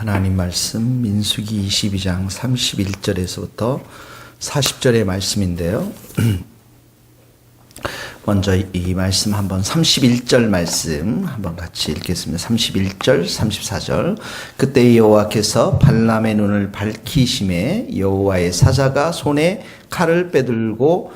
하나님 말씀 민수기 22장 31절에서부터 40절의 말씀인데요. 먼저 이 말씀 한번 31절 말씀 한번 같이 읽겠습니다. 31절 34절 그때 여호와께서 발람의 눈을 밝히심에 여호와의 사자가 손에 칼을 빼들고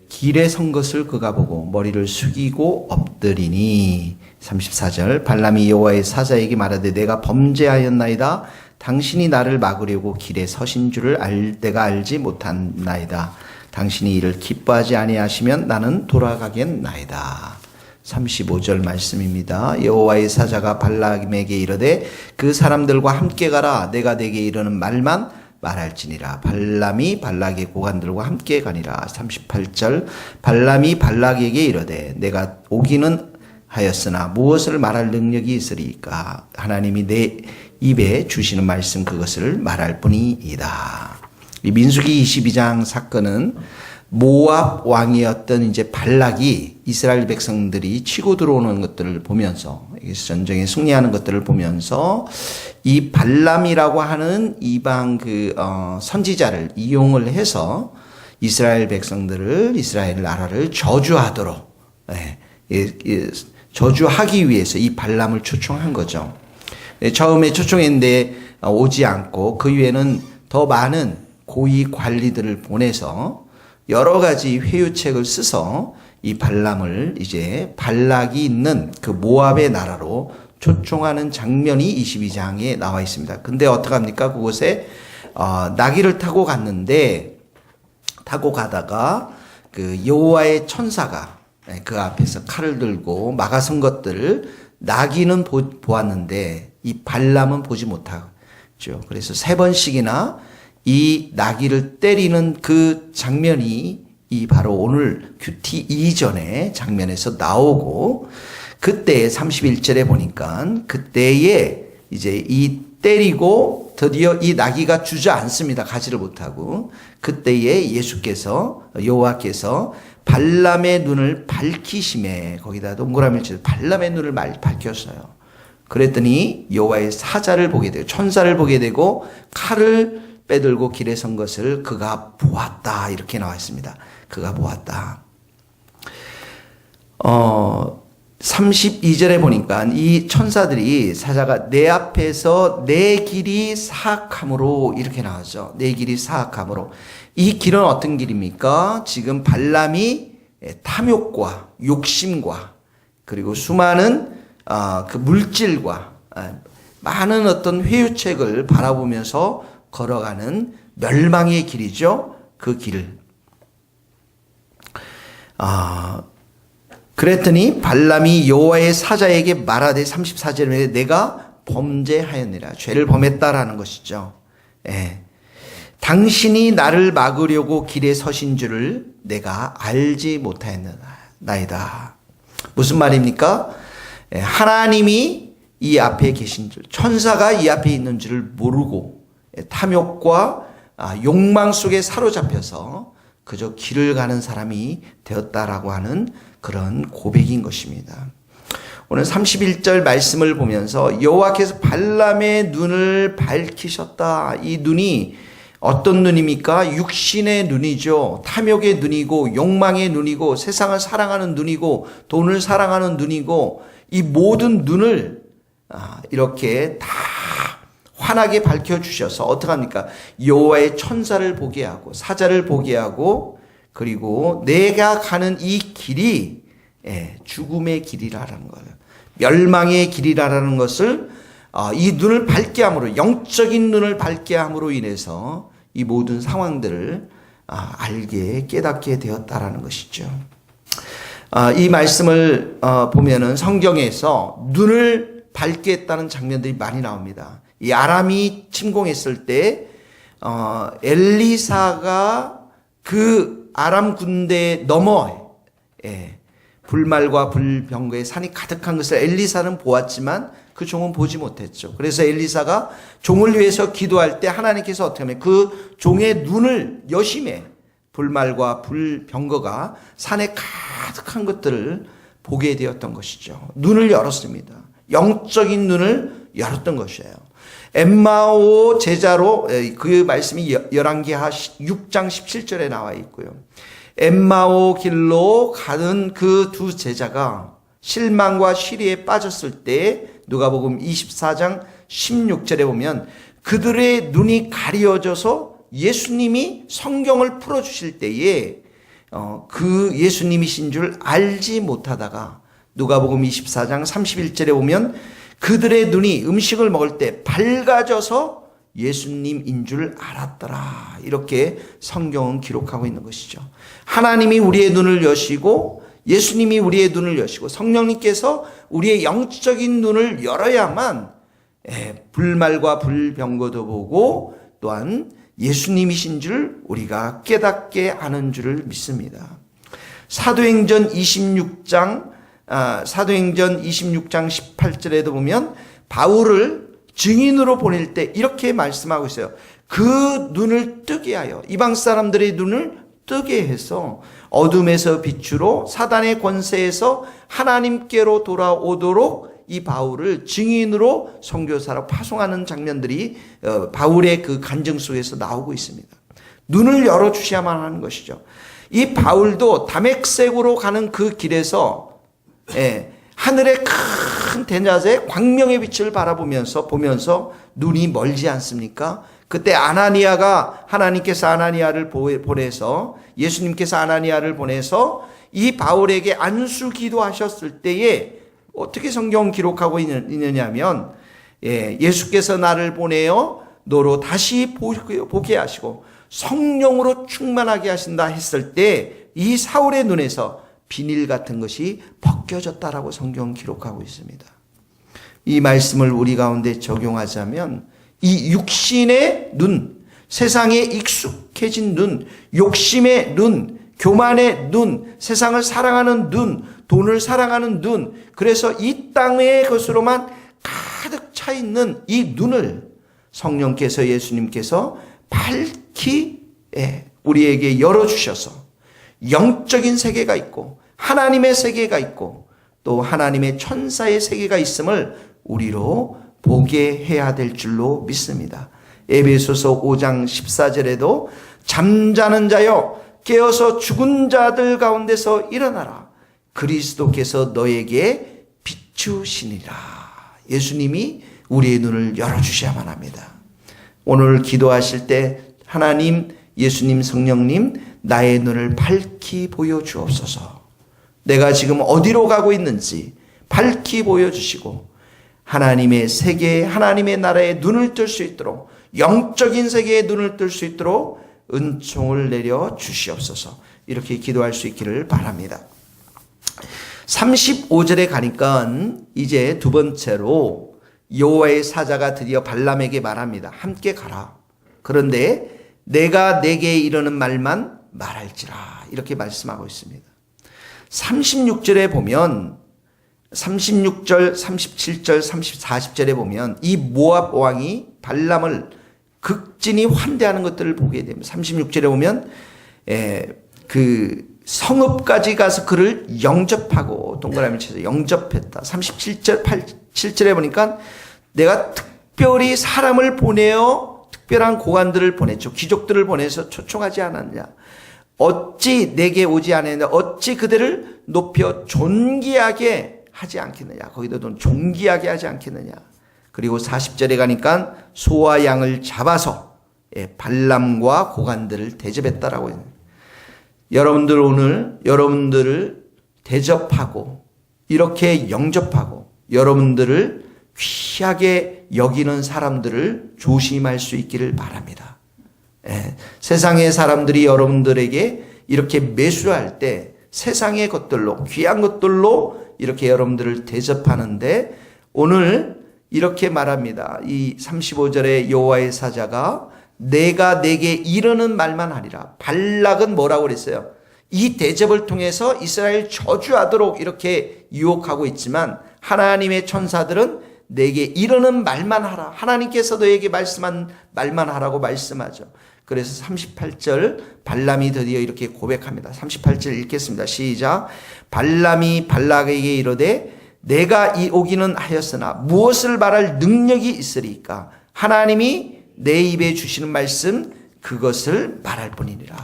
길에 선 것을 그가 보고 머리를 숙이고 엎드리니 34절 발람이 여호와의 사자에게 말하되 내가 범죄하였나이다. 당신이 나를 막으려고 길에 서신 줄을 내가 알지 못한나이다. 당신이 이를 기뻐하지 아니하시면 나는 돌아가겠나이다. 35절 말씀입니다. 여호와의 사자가 발람에게 이르되 그 사람들과 함께 가라. 내가 네게 이르는 말만 말할지니라. 발람이 발락의 고관들과 함께 가니라. 38절 발람이 발락에게 이르되 내가 오기는 하였으나 무엇을 말할 능력이 있으리까? 하나님이 내 입에 주시는 말씀 그것을 말할 뿐이다. 이 민수기 22장 사건은 모압 왕이었던 이제 발락이 이스라엘 백성들이 치고 들어오는 것들을 보면서 전쟁에 승리하는 것들을 보면서 이 발람이라고 하는 이방 선지자를 이용을 해서 이스라엘 백성들을 이스라엘 나라를 저주하도록 저주하기 위해서 이 발람을 초청한 거죠. 처음에 초청했는데 오지 않고 그 위에는 더 많은 고위 관리들을 보내서 여러 가지 회유책을 써서 이 발람을 이제 발락이 있는 그 모압의 나라로 초청하는 장면이 22장에 나와 있습니다. 근데 어떡합니까? 그곳에 나귀를 타고 갔는데 타고 가다가 그 여호와의 천사가 그 앞에서 칼을 들고 막아선 것들을 나귀는 보았는데 이 발람은 보지 못하죠. 그래서 3번씩이나 이 나귀를 때리는 그 장면이 이 바로 오늘 큐티 이전의 장면에서 나오고 그때 31절에 보니까 그때에 이제 이 때리고 드디어 이 나귀가 주저앉습니다. 가지를 못하고 그때에 여호와께서 발람의 눈을 밝히심에 거기다 동그라미를 치서 발람의 눈을 밝혔어요. 그랬더니 여호와의 사자를 보게 되고 천사를 보게 되고 칼을 빼들고 길에 선 것을 그가 보았다. 이렇게 나와 있습니다. 그가 보았다. 32절에 보니까 이 천사들이 사자가 내 앞에서 내 길이 사악함으로 이렇게 나왔죠. 내 길이 사악함으로. 이 길은 어떤 길입니까? 지금 발람이 탐욕과 욕심과 그리고 수많은 그 물질과 많은 어떤 회유책을 바라보면서 걸어가는 멸망의 길이죠. 그 길을. 그랬더니 발람이 여호와의 사자에게 말하되 34절에 내가 범죄하였느라 죄를 범했다라는 것이죠. 당신이 나를 막으려고 길에 서신 줄을 내가 알지 못하였나이다. 무슨 말입니까? 하나님이 이 앞에 계신 줄, 천사가 이 앞에 있는 줄을 모르고 탐욕과 욕망 속에 사로잡혀서 그저 길을 가는 사람이 되었다라고 하는 그런 고백인 것입니다. 오늘 31절 말씀을 보면서 여호와께서 발람의 눈을 밝히셨다. 이 눈이 어떤 눈입니까? 육신의 눈이죠. 탐욕의 눈이고 욕망의 눈이고 세상을 사랑하는 눈이고 돈을 사랑하는 눈이고 이 모든 눈을 이렇게 다 환하게 밝혀주셔서 어떡합니까? 여호와의 천사를 보게 하고 사자를 보게 하고 그리고 내가 가는 이 길이 죽음의 길이라는 거예요. 멸망의 길이라는 것을 이 눈을 밝게 함으로 영적인 눈을 밝게 함으로 인해서 이 모든 상황들을 알게 깨닫게 되었다라는 것이죠. 이 말씀을 보면은 성경에서 눈을 밝게 했다는 장면들이 많이 나옵니다. 이 아람이 침공했을 때 엘리사가 그 아람 군대 너머 불말과 불병거의 산이 가득한 것을 엘리사는 보았지만 그 종은 보지 못했죠. 그래서 엘리사가 종을 위해서 기도할 때 하나님께서 어떻게 하면 그 종의 눈을 여심해 불말과 불병거가 산에 가득한 것들을 보게 되었던 것이죠. 눈을 열었습니다. 영적인 눈을 열었던 것이에요. 엠마오 제자로 그 말씀이 열왕기하 6장 17절에 나와 있고요. 엠마오 길로 가는 그 두 제자가 실망과 시리에 빠졌을 때 누가복음 24장 16절에 보면 그들의 눈이 가려져서 예수님이 성경을 풀어주실 때에 그 예수님이신 줄 알지 못하다가 누가복음 24장 31절에 보면 그들의 눈이 음식을 먹을 때 밝아져서 예수님인 줄 알았더라. 이렇게 성경은 기록하고 있는 것이죠. 하나님이 우리의 눈을 여시고 예수님이 우리의 눈을 여시고 성령님께서 우리의 영적인 눈을 열어야만 불말과 불병거도 보고 또한 예수님이신 줄 우리가 깨닫게 하는 줄을 믿습니다. 사도행전 26장 18절에도 보면 바울을 증인으로 보낼 때 이렇게 말씀하고 있어요. 그 눈을 뜨게 하여 이방 사람들의 눈을 뜨게 해서 어둠에서 빛으로 사단의 권세에서 하나님께로 돌아오도록 이 바울을 증인으로 선교사로 파송하는 장면들이 바울의 그 간증 속에서 나오고 있습니다. 눈을 열어주셔야만 하는 것이죠. 이 바울도 다메섹으로 가는 그 길에서 하늘의 큰 대낮에 광명의 빛을 바라보면서 눈이 멀지 않습니까? 그때 하나님께서 아나니아를 보내서 예수님께서 아나니아를 보내서 이 바울에게 안수 기도하셨을 때에 어떻게 성경 기록하고 있느냐면 예수께서 나를 보내어 너로 다시 보게 하시고 성령으로 충만하게 하신다 했을 때 이 사울의 눈에서 비닐 같은 것이 벗겨졌다라고 성경 기록하고 있습니다. 이 말씀을 우리 가운데 적용하자면 이 육신의 눈, 세상에 익숙해진 눈, 욕심의 눈, 교만의 눈, 세상을 사랑하는 눈, 돈을 사랑하는 눈, 그래서 이 땅의 것으로만 가득 차 있는 이 눈을 성령께서 예수님께서 밝히 우리에게 열어주셔서 영적인 세계가 있고 하나님의 세계가 있고 또 하나님의 천사의 세계가 있음을 우리로 보게 해야 될 줄로 믿습니다. 에베소서 5장 14절에도 잠자는 자여 깨어서 죽은 자들 가운데서 일어나라. 그리스도께서 너에게 비추시니라. 예수님이 우리의 눈을 열어주셔야만 합니다. 오늘 기도하실 때 하나님, 예수님, 성령님 나의 눈을 밝히 보여주옵소서. 내가 지금 어디로 가고 있는지 밝히 보여주시고 하나님의 세계, 하나님의 나라에 눈을 뜰 수 있도록 영적인 세계에 눈을 뜰 수 있도록 은총을 내려 주시옵소서. 이렇게 기도할 수 있기를 바랍니다. 35절에 가니까 이제 두 번째로 여호와의 사자가 드디어 발람에게 말합니다. 함께 가라. 그런데 내가 내게 이르는 말만 말할지라. 이렇게 말씀하고 있습니다. 36절에 보면 36절, 37절, 40절에 보면 이 모압 왕이 발람을 극진히 환대하는 것들을 보게 됩니다. 36절에 보면 그 성읍까지 가서 그를 영접하고 동그라미 쳐서 영접했다. 37절, 7절에 보니까 내가 특별히 사람을 보내어 특별한 고관들을 보냈죠. 귀족들을 보내서 초청하지 않았냐. 어찌 내게 오지 않았냐. 어찌 그들을 높여 존귀하게 하지 않겠느냐. 거기도 존귀하게 하지 않겠느냐. 그리고 40절에 가니까 소와 양을 잡아서 발람과 고관들을 대접했다라고 해요. 여러분들 오늘 여러분들을 대접하고 이렇게 영접하고 여러분들을 귀하게 여기는 사람들을 조심할 수 있기를 바랍니다. 세상의 사람들이 여러분들에게 이렇게 매수할 때 세상의 것들로 귀한 것들로 이렇게 여러분들을 대접하는데 오늘 이렇게 말합니다. 이 35절에 여호와의 사자가 내가 내게 이르는 말만 하리라. 발락은 뭐라고 그랬어요? 이 대접을 통해서 이스라엘 저주하도록 이렇게 유혹하고 있지만 하나님의 천사들은 내게 이르는 말만 하라. 하나님께서 너에게 말씀한 말만 하라고 말씀하죠. 그래서 38절 발람이 드디어 이렇게 고백합니다. 38절 읽겠습니다. 시작. 발람이 발락에게 이르되 내가 이 오기는 하였으나 무엇을 말할 능력이 있으리까? 하나님이 내 입에 주시는 말씀 그것을 말할 뿐이니라.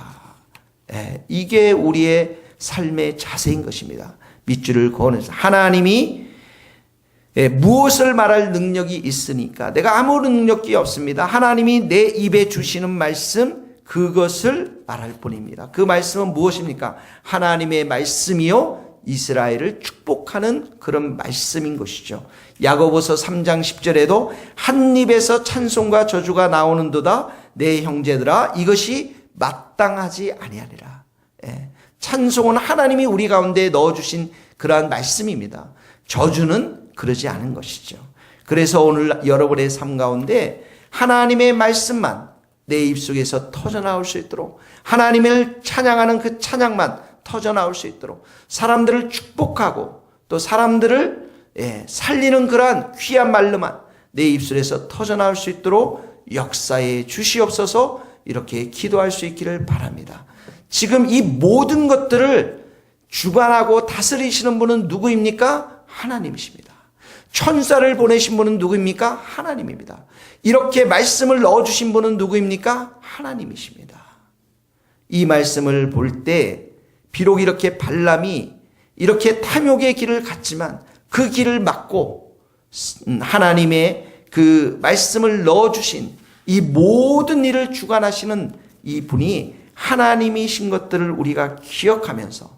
이게 우리의 삶의 자세인 것입니다. 밑줄을 그어내서 하나님이 무엇을 말할 능력이 있으니까 내가 아무 능력이 없습니다. 하나님이 내 입에 주시는 말씀 그것을 말할 뿐입니다. 그 말씀은 무엇입니까? 하나님의 말씀이요 이스라엘을 축복하는 그런 말씀인 것이죠. 야고보서 3장 10절에도 한 입에서 찬송과 저주가 나오는도다 내 형제들아 이것이 마땅하지 아니하리라. 찬송은 하나님이 우리 가운데 넣어주신 그러한 말씀입니다. 저주는 그러지 않은 것이죠. 그래서 오늘 여러분의 삶 가운데 하나님의 말씀만 내 입속에서 터져나올 수 있도록 하나님을 찬양하는 그 찬양만 터져나올 수 있도록 사람들을 축복하고 또 사람들을 살리는 그러한 귀한 말로만 내 입술에서 터져나올 수 있도록 역사에 주시옵소서 이렇게 기도할 수 있기를 바랍니다. 지금 이 모든 것들을 주관하고 다스리시는 분은 누구입니까? 하나님이십니다. 천사를 보내신 분은 누구입니까? 하나님입니다. 이렇게 말씀을 넣어주신 분은 누구입니까? 하나님이십니다. 이 말씀을 볼 때 비록 이렇게 발람이 이렇게 탐욕의 길을 갔지만 그 길을 막고 하나님의 그 말씀을 넣어주신 이 모든 일을 주관하시는 이 분이 하나님이신 것들을 우리가 기억하면서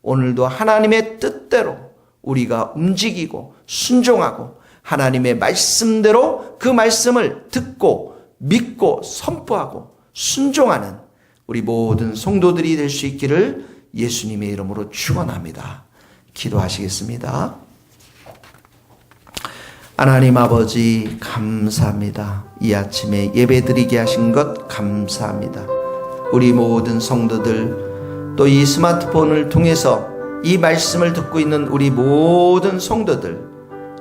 오늘도 하나님의 뜻대로 우리가 움직이고 순종하고 하나님의 말씀대로 그 말씀을 듣고 믿고 선포하고 순종하는 우리 모든 성도들이 될 수 있기를 예수님의 이름으로 축원합니다. 기도하시겠습니다. 하나님 아버지 감사합니다. 이 아침에 예배드리게 하신 것 감사합니다. 우리 모든 성도들 또 이 스마트폰을 통해서 이 말씀을 듣고 있는 우리 모든 성도들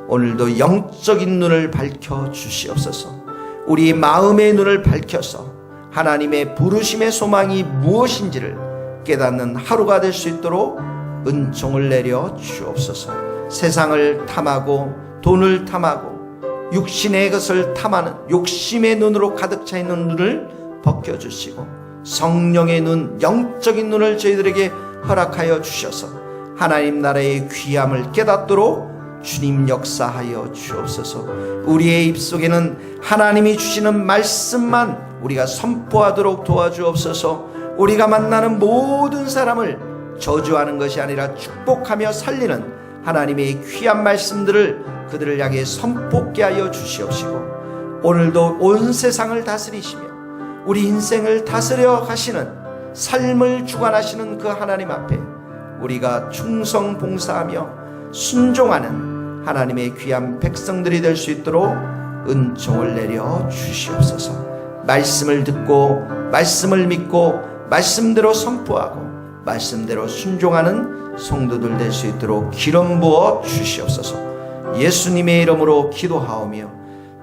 오늘도 영적인 눈을 밝혀 주시옵소서. 우리 마음의 눈을 밝혀서 하나님의 부르심의 소망이 무엇인지를 깨닫는 하루가 될 수 있도록 은총을 내려 주옵소서. 세상을 탐하고 돈을 탐하고 육신의 것을 탐하는 욕심의 눈으로 가득 차 있는 눈을 벗겨주시고 성령의 눈, 영적인 눈을 저희들에게 허락하여 주셔서 하나님 나라의 귀함을 깨닫도록 주님 역사하여 주옵소서. 우리의 입속에는 하나님이 주시는 말씀만 우리가 선포하도록 도와주옵소서. 우리가 만나는 모든 사람을 저주하는 것이 아니라 축복하며 살리는 하나님의 귀한 말씀들을 그들을 향해 선포케 하여 주시옵시고 오늘도 온 세상을 다스리시며 우리 인생을 다스려 가시는 삶을 주관하시는 그 하나님 앞에 우리가 충성 봉사하며 순종하는 하나님의 귀한 백성들이 될 수 있도록 은총을 내려 주시옵소서. 말씀을 듣고 말씀을 믿고 말씀대로 선포하고 말씀대로 순종하는 성도들 될 수 있도록 기름 부어 주시옵소서. 예수님의 이름으로 기도하오며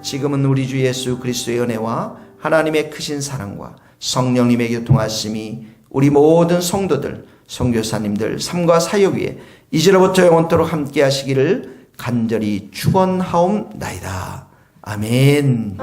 지금은 우리 주 예수 그리스도의 은혜와 하나님의 크신 사랑과 성령님의 교통하심이 우리 모든 성도들 선교사님들 삶과 사역 위에 이제로부터 영원토록 함께 하시기를 간절히 축원하옵나이다. 아멘.